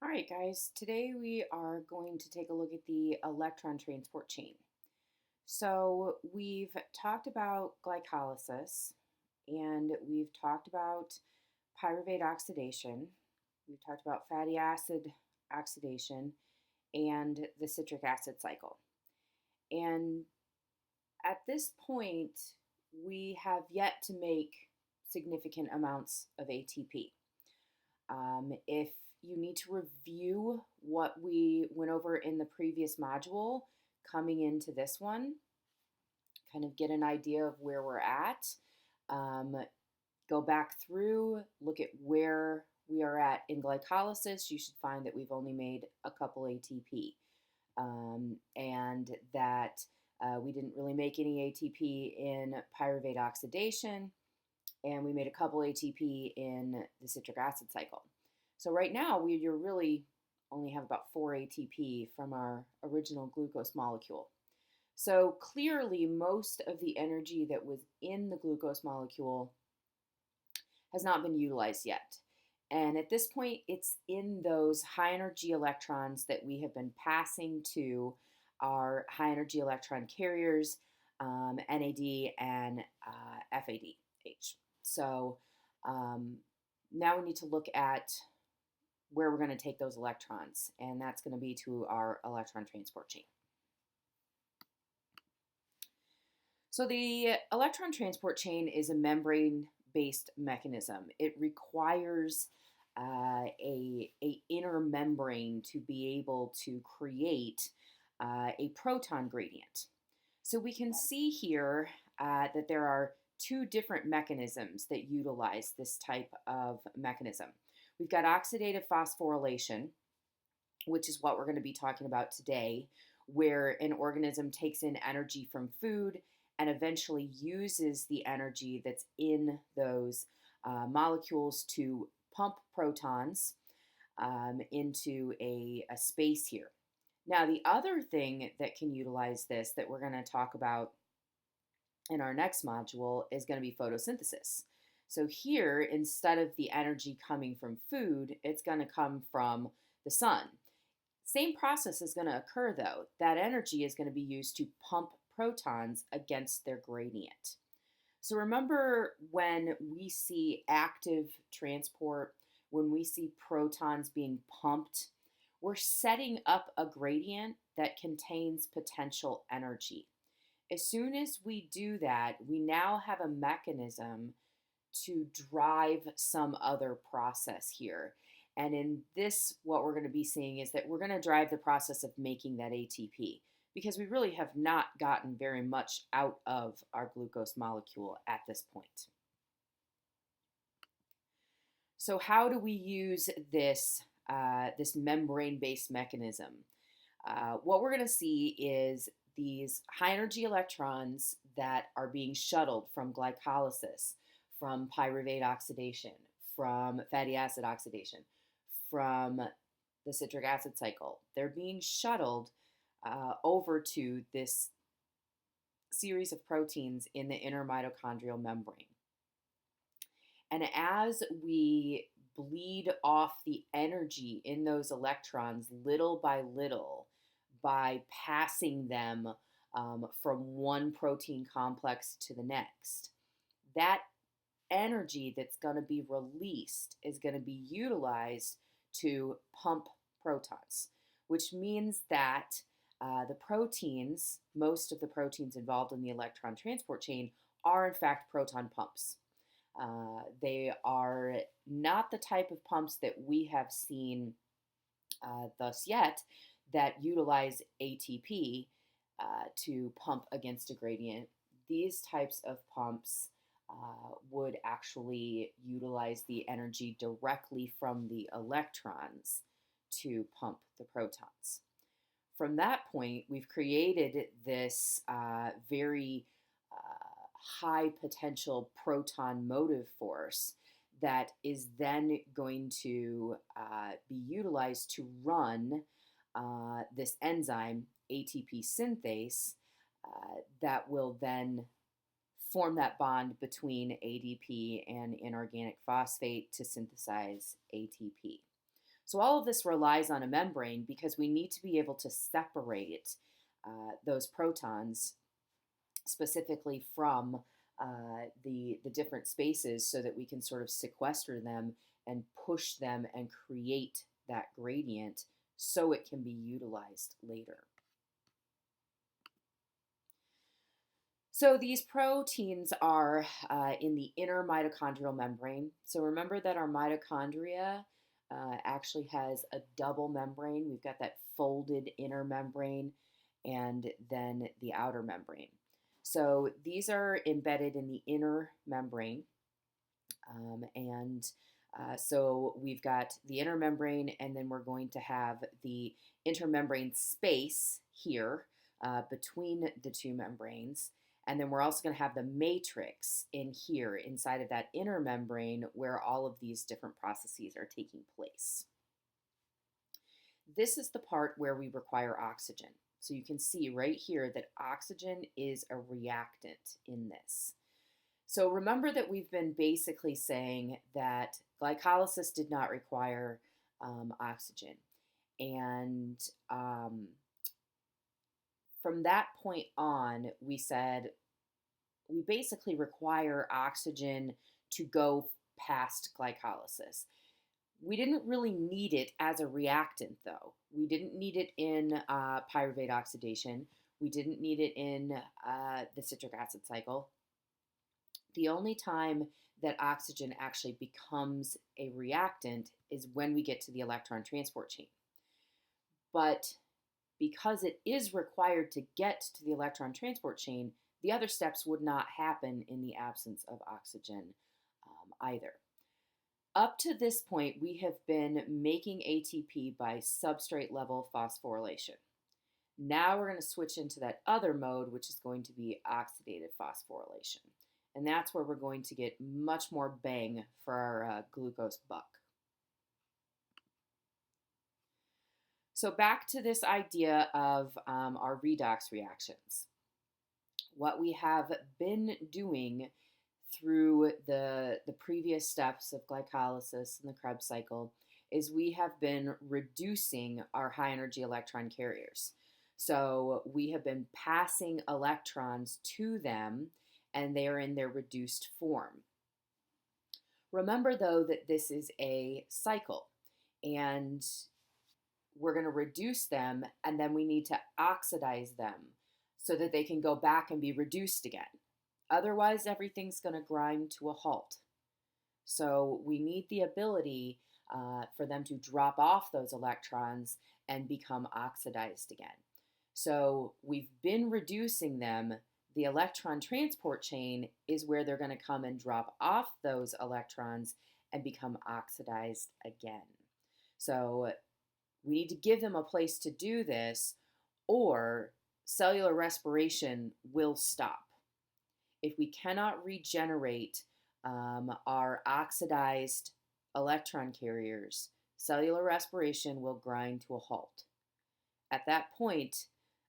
All right, guys, today we are going to take a look at the electron transport chain. So, we've talked about glycolysis and we've talked about pyruvate oxidation, we've talked about fatty acid oxidation, and the citric acid cycle. And at this point, we have yet to make significant amounts of ATP. If you need to review what we went over in the previous module, coming into this one, kind of get an idea of where we're at, um, go back through, look at where we are at in glycolysis. You should find that we've only made a couple ATP, and that we didn't really make any ATP in pyruvate oxidation, and we made a couple ATP in the citric acid cycle. So right now, you really only have about 4 ATP from our original glucose molecule. So clearly, most of the energy that was in the glucose molecule has not been utilized yet. And at this point, it's in those high energy electrons that we have been passing to our high energy electron carriers, NAD and FADH. So now we need to look at where we're going to take those electrons, and that's going to be to our electron transport chain. So the electron transport chain is a membrane-based mechanism. It requires a inner membrane to be able to create a proton gradient. So we can see here that there are two different mechanisms that utilize this type of mechanism. We've got oxidative phosphorylation, which is what we're going to be talking about today, where an organism takes in energy from food and eventually uses the energy that's in those molecules to pump protons into a space here. Now, the other thing that can utilize this that we're going to talk about in our next module is going to be photosynthesis. So here, instead of the energy coming from food, it's going to come from the sun. Same process is going to occur though. That energy is going to be used to pump protons against their gradient. So remember when we see active transport, when we see protons being pumped, we're setting up a gradient that contains potential energy. As soon as we do that, we now have a mechanism to drive some other process here. And in this, what we're going to be seeing is that we're going to drive the process of making that ATP, because we really have not gotten very much out of our glucose molecule at this point. So how do we use this, this membrane-based mechanism? What we're going to see is these high energy electrons that are being shuttled from glycolysis, from pyruvate oxidation, from fatty acid oxidation, from the citric acid cycle. They're being shuttled over to this series of proteins in the inner mitochondrial membrane. And as we bleed off the energy in those electrons little by little, by passing them from one protein complex to the next, that energy that's going to be released is going to be utilized to pump protons, which means that the proteins, most of the proteins involved in the electron transport chain, are in fact proton pumps. They are not the type of pumps that we have seen thus yet that utilize ATP to pump against a gradient. These types of pumps would actually utilize the energy directly from the electrons to pump the protons. From that point, we've created this very high potential proton motive force that is then going to be utilized to run this enzyme, ATP synthase, that will then form that bond between ADP and inorganic phosphate to synthesize ATP. So all of this relies on a membrane because we need to be able to separate those protons specifically from the different spaces so that we can sort of sequester them and push them and create that gradient so it can be utilized later. So these proteins are in the inner mitochondrial membrane. So remember that our mitochondria actually has a double membrane. We've got that folded inner membrane and then the outer membrane. So these are embedded in the inner membrane. So we've got the inner membrane, and then we're going to have the intermembrane space here between the two membranes. And then we're also going to have the matrix in here inside of that inner membrane where all of these different processes are taking place. This is the part where we require oxygen. So you can see right here that oxygen is a reactant in this. So remember that we've been basically saying that glycolysis did not require oxygen. And from that point on, we said we basically require oxygen to go past glycolysis. We didn't really need it as a reactant, though. We didn't need it in pyruvate oxidation. We didn't need it in the citric acid cycle. The only time that oxygen actually becomes a reactant is when we get to the electron transport chain. But because it is required to get to the electron transport chain, the other steps would not happen in the absence of oxygen either. Up to this point, we have been making ATP by substrate level phosphorylation. Now we're going to switch into that other mode, which is going to be oxidative phosphorylation. And that's where we're going to get much more bang for our glucose buck. So back to this idea of our redox reactions. What we have been doing through the previous steps of glycolysis and the Krebs cycle is we have been reducing our high energy electron carriers. So we have been passing electrons to them, and they are in their reduced form. Remember, though, that this is a cycle, and we're going to reduce them, and then we need to oxidize them so that they can go back and be reduced again. Otherwise, everything's going to grind to a halt. So we need the ability for them to drop off those electrons and become oxidized again. So we've been reducing them. The electron transport chain is where they're going to come and drop off those electrons and become oxidized again. So we need to give them a place to do this, or cellular respiration will stop. If we cannot regenerate our oxidized electron carriers, cellular respiration will grind to a halt. At that point,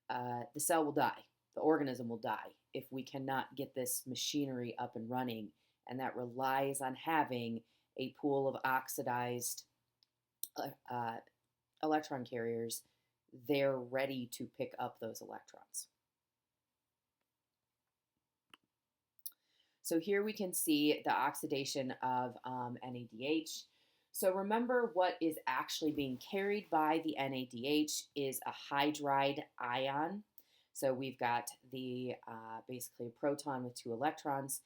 the cell will die. The organism will die if we cannot get this machinery up and running, and that relies on having a pool of oxidized electron carriers. They're ready to pick up those electrons. So here we can see the oxidation of NADH. So remember, what is actually being carried by the NADH is a hydride ion. So we've got the basically a proton with 2 electrons,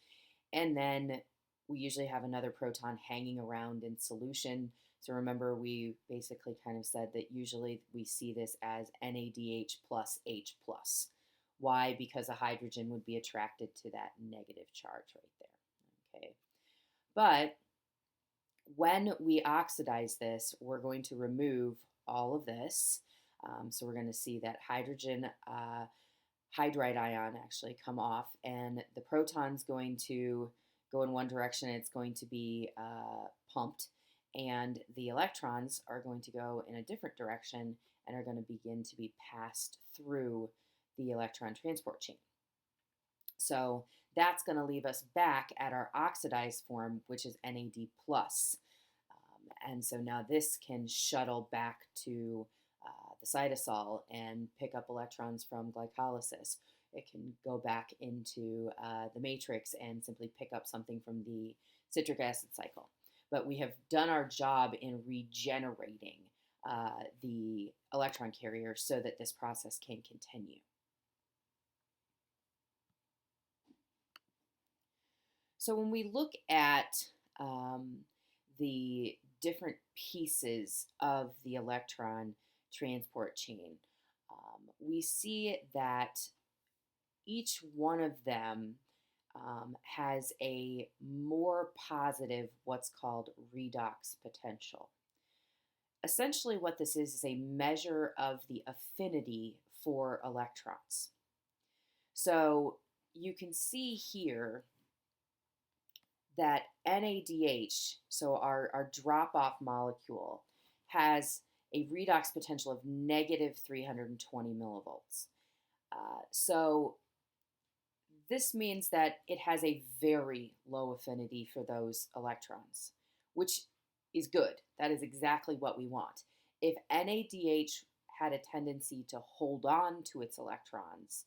and then we usually have another proton hanging around in solution. So remember, we basically kind of said that usually we see this as NADH plus H plus. Why? Because a hydrogen would be attracted to that negative charge right there. Okay, but when we oxidize this, we're going to remove all of this. So we're going to see that hydrogen hydride ion actually come off, and the proton's going to go in one direction. It's going to be pumped, and the electrons are going to go in a different direction and are going to begin to be passed through the electron transport chain. So that's going to leave us back at our oxidized form, which is NAD+. And so now this can shuttle back to the cytosol and pick up electrons from glycolysis. It can go back into the matrix and simply pick up something from the citric acid cycle. But we have done our job in regenerating the electron carrier so that this process can continue. So when we look at the different pieces of the electron transport chain, we see that each one of them has a more positive, what's called redox potential. Essentially, what this is a measure of the affinity for electrons. So you can see here that NADH, so our drop-off molecule, has a redox potential of negative 320 millivolts. So this means that it has a very low affinity for those electrons, which is good. That is exactly what we want. If NADH had a tendency to hold on to its electrons,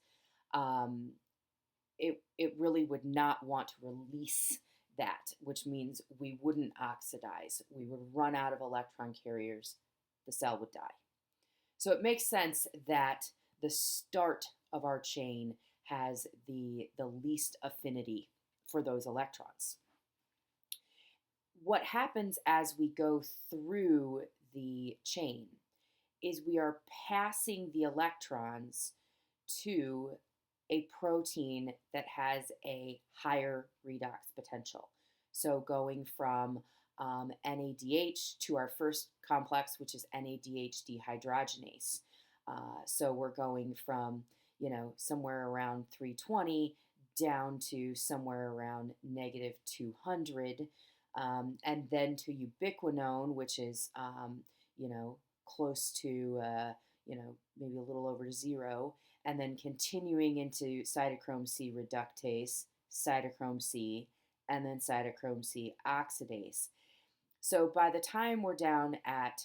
it really would not want to release that, which means we wouldn't oxidize. We would run out of electron carriers. The cell would die. So it makes sense that the start of our chain has the least affinity for those electrons. What happens as we go through the chain is we are passing the electrons to a protein that has a higher redox potential. So going from NADH to our first complex, which is NADH dehydrogenase. So we're going from, somewhere around 320 down to somewhere around negative 200, and then to ubiquinone, which is, close to, maybe a little over 0, and then continuing into cytochrome C reductase, cytochrome C, and then cytochrome C oxidase. So by the time we're down at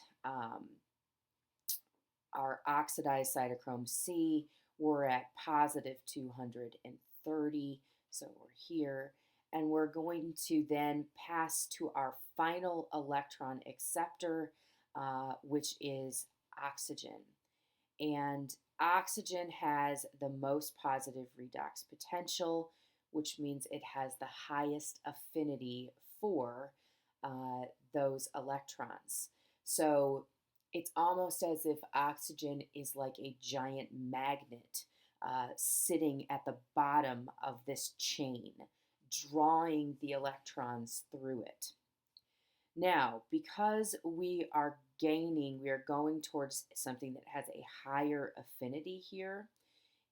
our oxidized cytochrome C, we're at positive 230, so we're here, and we're going to then pass to our final electron acceptor, which is oxygen. And oxygen has the most positive redox potential, which means it has the highest affinity for those electrons. So it's almost as if oxygen is like a giant magnet sitting at the bottom of this chain, drawing the electrons through it. Now, because we are going towards something that has a higher affinity here,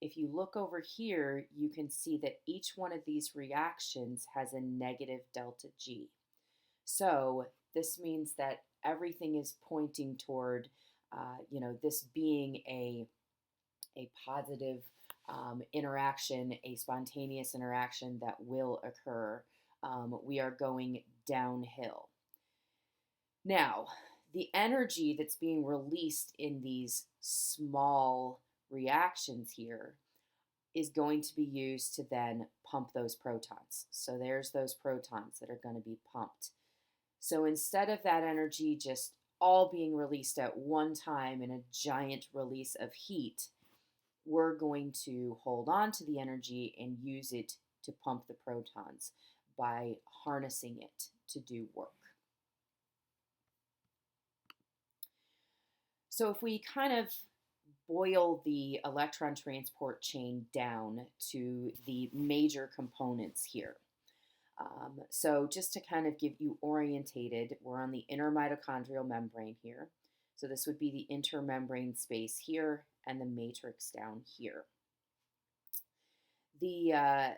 if you look over here, you can see that each one of these reactions has a negative delta G. So this means that everything is pointing toward, this being a positive interaction, a spontaneous interaction that will occur. We are going downhill. Now, the energy that's being released in these small reactions here is going to be used to then pump those protons. So there's those protons that are going to be pumped. So instead of that energy just all being released at one time in a giant release of heat, we're going to hold on to the energy and use it to pump the protons by harnessing it to do work. So if we kind of boil the electron transport chain down to the major components here. So just to kind of give you orientated, we're on the intermitochondrial membrane here. So this would be the intermembrane space here and the matrix down here. The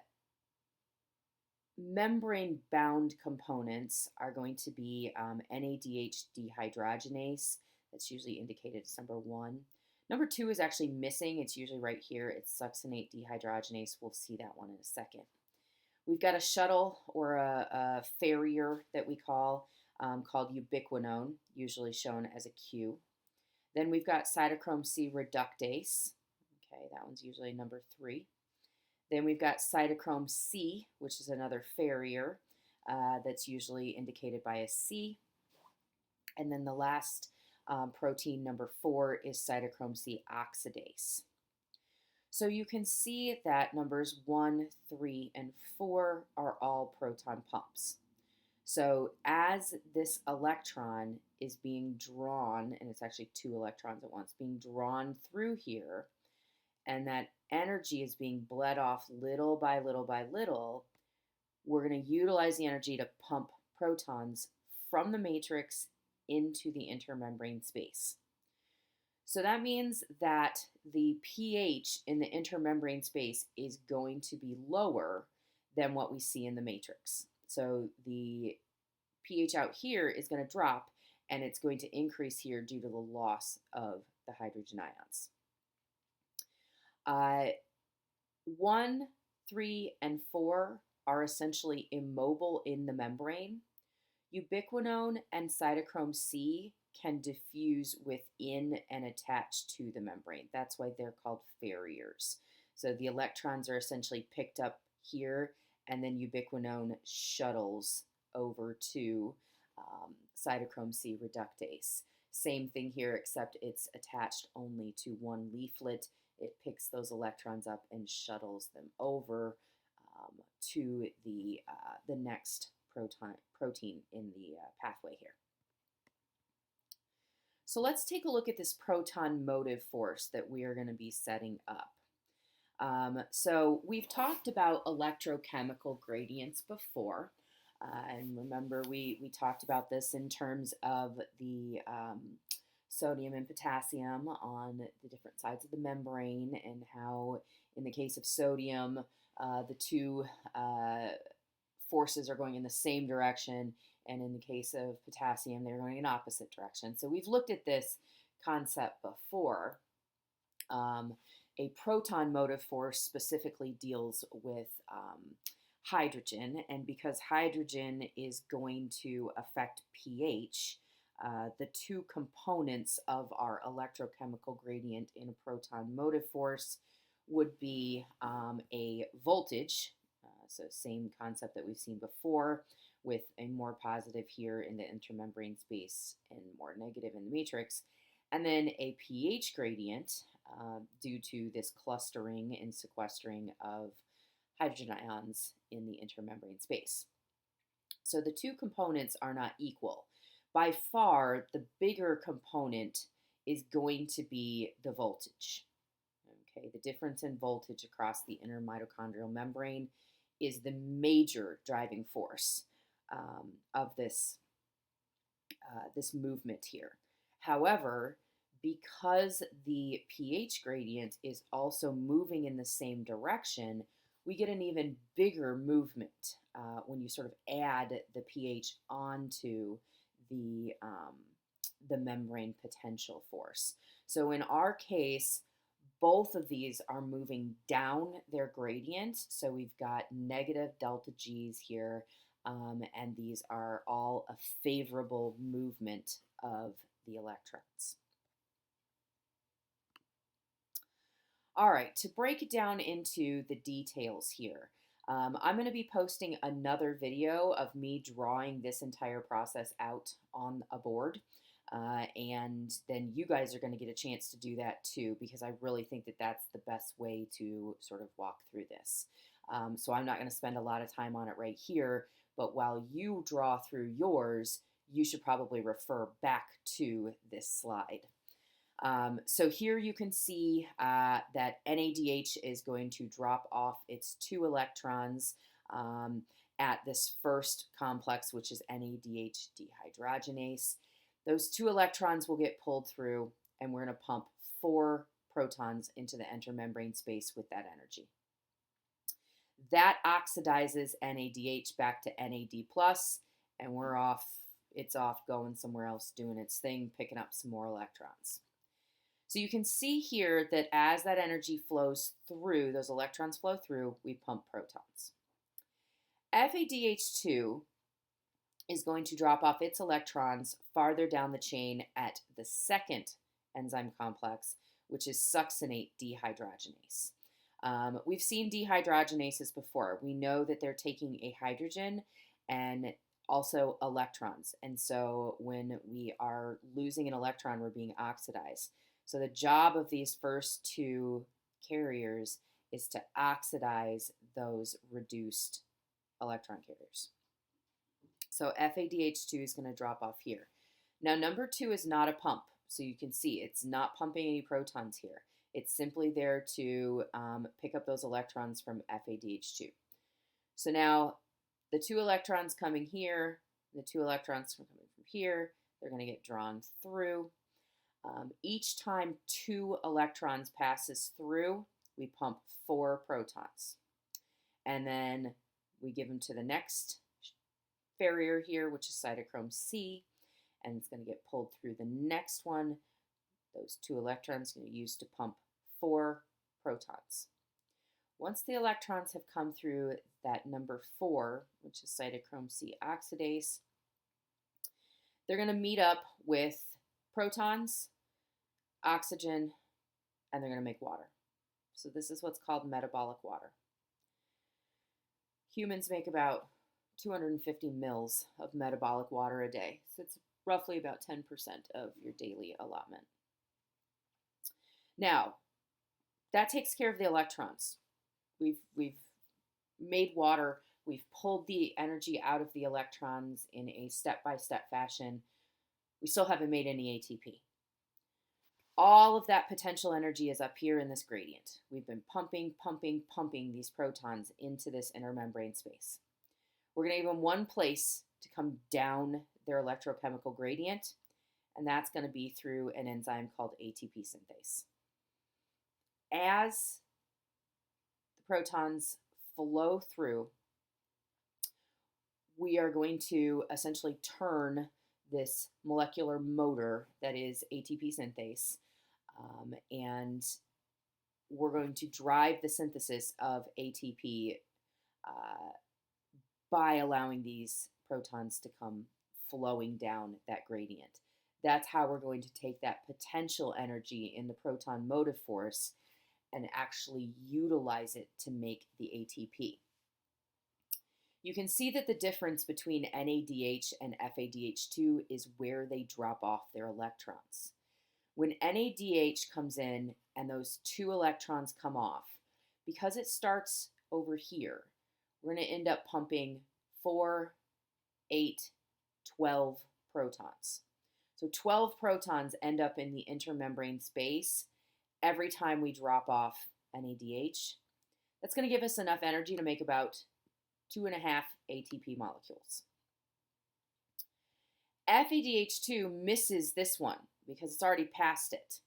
membrane-bound components are going to be NADH dehydrogenase. That's usually indicated as number 1. Number 2 is actually missing. It's usually right here. It's succinate dehydrogenase. We'll see that one in a second. We've got a shuttle or a farrier that we call. called ubiquinone, usually shown as a Q. Then we've got cytochrome C reductase. Okay, that one's usually number 3. Then we've got cytochrome C, which is another farrier that's usually indicated by a C. And then the last protein, number 4, is cytochrome C oxidase. So you can see that numbers 1, 3, and 4 are all proton pumps. So as this electron is being drawn, and it's actually 2 electrons at once, being drawn through here, and that energy is being bled off little by little by little, we're going to utilize the energy to pump protons from the matrix into the intermembrane space. So that means that the pH in the intermembrane space is going to be lower than what we see in the matrix. So the pH out here is going to drop, and it's going to increase here due to the loss of the hydrogen ions. 1, 3, and 4 are essentially immobile in the membrane. Ubiquinone and cytochrome C can diffuse within and attach to the membrane. That's why they're called farriers. So the electrons are essentially picked up here, and then ubiquinone shuttles over to cytochrome C reductase. Same thing here, except it's attached only to one leaflet. It picks those electrons up and shuttles them over to the next protein in the pathway here. So let's take a look at this proton motive force that we are going to be setting up. So we've talked about electrochemical gradients before. And remember, we talked about this in terms of the sodium and potassium on the different sides of the membrane, and how in the case of sodium, the two forces are going in the same direction, and in the case of potassium, they're going in opposite direction. So we've looked at this concept before. A proton motive force specifically deals with hydrogen, and because hydrogen is going to affect pH, the two components of our electrochemical gradient in a proton motive force would be a voltage, so same concept that we've seen before, with a more positive here in the intermembrane space and more negative in the matrix, and then a pH gradient due to this clustering and sequestering of hydrogen ions in the intermembrane space. So the two components are not equal. By far, the bigger component is going to be the voltage. Okay, the difference in voltage across the inner mitochondrial membrane is the major driving force of this movement here. However, because the pH gradient is also moving in the same direction, we get an even bigger movement when you sort of add the pH onto the membrane potential force. So in our case, both of these are moving down their gradient. So we've got negative delta G's here, and these are all a favorable movement of the electrons. All right, to break it down into the details here, I'm going to be posting another video of me drawing this entire process out on a board. And then you guys are going to get a chance to do that too, because I really think that that's the best way to sort of walk through this. So I'm not going to spend a lot of time on it right here, but while you draw through yours, you should probably refer back to this slide. So here you can see that NADH is going to drop off its 2 electrons at this first complex, which is NADH dehydrogenase. Those 2 electrons will get pulled through, and we're going to pump 4 protons into the intermembrane space with that energy. That oxidizes NADH back to NAD+, and we're off. It's off going somewhere else, doing its thing, picking up some more electrons. So you can see here that as that energy flows through, those electrons flow through, we pump protons. FADH2 is going to drop off its electrons farther down the chain at the second enzyme complex, which is succinate dehydrogenase. We've seen dehydrogenases before. We know that they're taking a hydrogen and also electrons. And so when we are losing an electron, we're being oxidized. So the job of these first two carriers is to oxidize those reduced electron carriers. So FADH2 is going to drop off here. Now, number 2 is not a pump. So you can see it's not pumping any protons here. It's simply there to pick up those electrons from FADH2. So now the 2 electrons coming here, the 2 electrons coming from here, they're going to get drawn through. Each time 2 electrons passes through, we pump 4 protons. And then we give them to the next barrier here, which is cytochrome C, and it's going to get pulled through the next one. Those 2 electrons are going to use to pump 4 protons. Once the electrons have come through that number 4, which is cytochrome C oxidase, they're going to meet up with protons, oxygen, and they're going to make water. So this is what's called metabolic water. Humans make about 250 mils of metabolic water a day. So it's roughly about 10% of your daily allotment. Now, that takes care of the electrons. We've made water. We've pulled the energy out of the electrons in a step-by-step fashion. We still haven't made any ATP. All of that potential energy is up here in this gradient. We've been pumping these protons into this intermembrane space. We're going to give them one place to come down their electrochemical gradient, and that's going to be through an enzyme called ATP synthase. As the protons flow through, we are going to essentially turn this molecular motor that is ATP synthase, and we're going to drive the synthesis of ATP by allowing these protons to come flowing down that gradient. That's how we're going to take that potential energy in the proton motive force and actually utilize it to make the ATP. You can see that the difference between NADH and FADH2 is where they drop off their electrons. When NADH comes in and those 2 electrons come off, because it starts over here, we're going to end up pumping 4, 8, 12 protons. So 12 protons end up in the intermembrane space every time we drop off NADH. That's going to give us enough energy to make about 2.5 ATP molecules. FADH2 misses this one because it's already past it.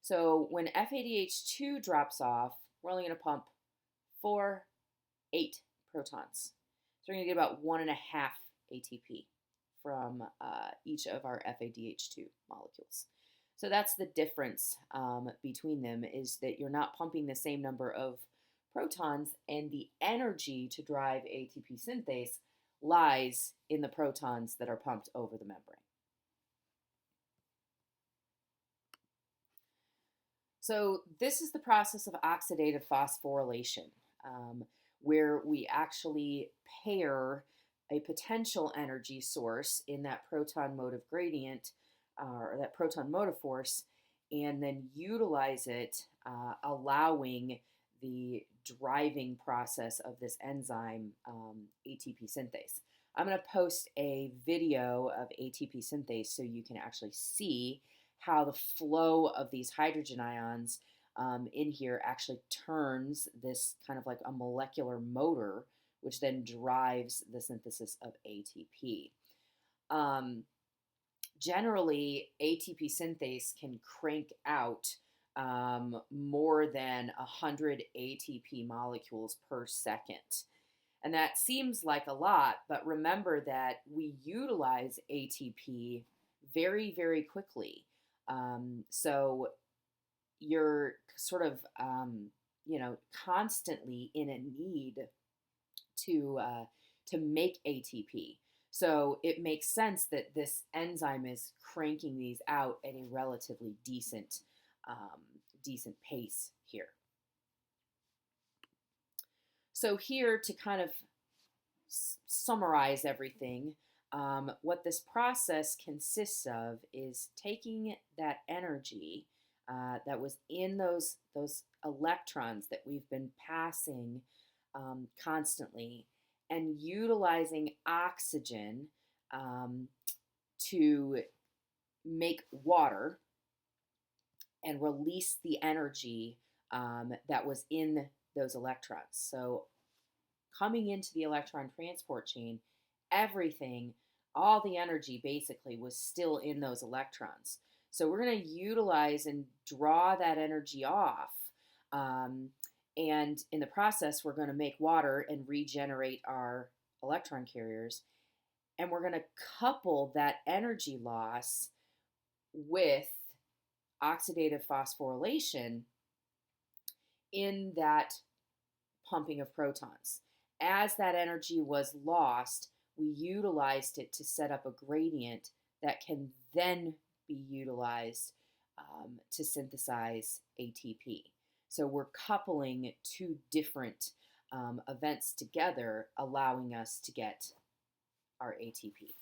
So when FADH2 drops off, we're only going to pump 4, 8 protons. So we're going to get about 1.5 ATP from each of our FADH2 molecules. So that's the difference between them, is that you're not pumping the same number of protons, and the energy to drive ATP synthase lies in the protons that are pumped over the membrane. So this is the process of oxidative phosphorylation, where we actually pair a potential energy source in that proton motive gradient, or that proton motive force, and then utilize it, allowing the driving process of this enzyme, ATP synthase. I'm going to post a video of ATP synthase so you can actually see how the flow of these hydrogen ions in here actually turns this kind of like a molecular motor, which then drives the synthesis of ATP. Generally, ATP synthase can crank out more than 100 ATP molecules per second. And that seems like a lot, but remember that we utilize ATP very, very quickly. So you're sort of, constantly in a need to make ATP. So it makes sense that this enzyme is cranking these out at a relatively um, decent pace here. So here to kind of summarize everything, what this process consists of is taking that energy that was in those electrons that we've been passing constantly and utilizing oxygen um, to make water and release the energy that was in those electrons. So coming into the electron transport chain, everything, all the energy basically was still in those electrons. So we're going to utilize and draw that energy off. Um, and in the process, we're going to make water and regenerate our electron carriers. And we're going to couple that energy loss with oxidative phosphorylation in that pumping of protons. As that energy was lost, we utilized it to set up a gradient that can then be utilized to synthesize ATP. So we're coupling two different events together, allowing us to get our ATP.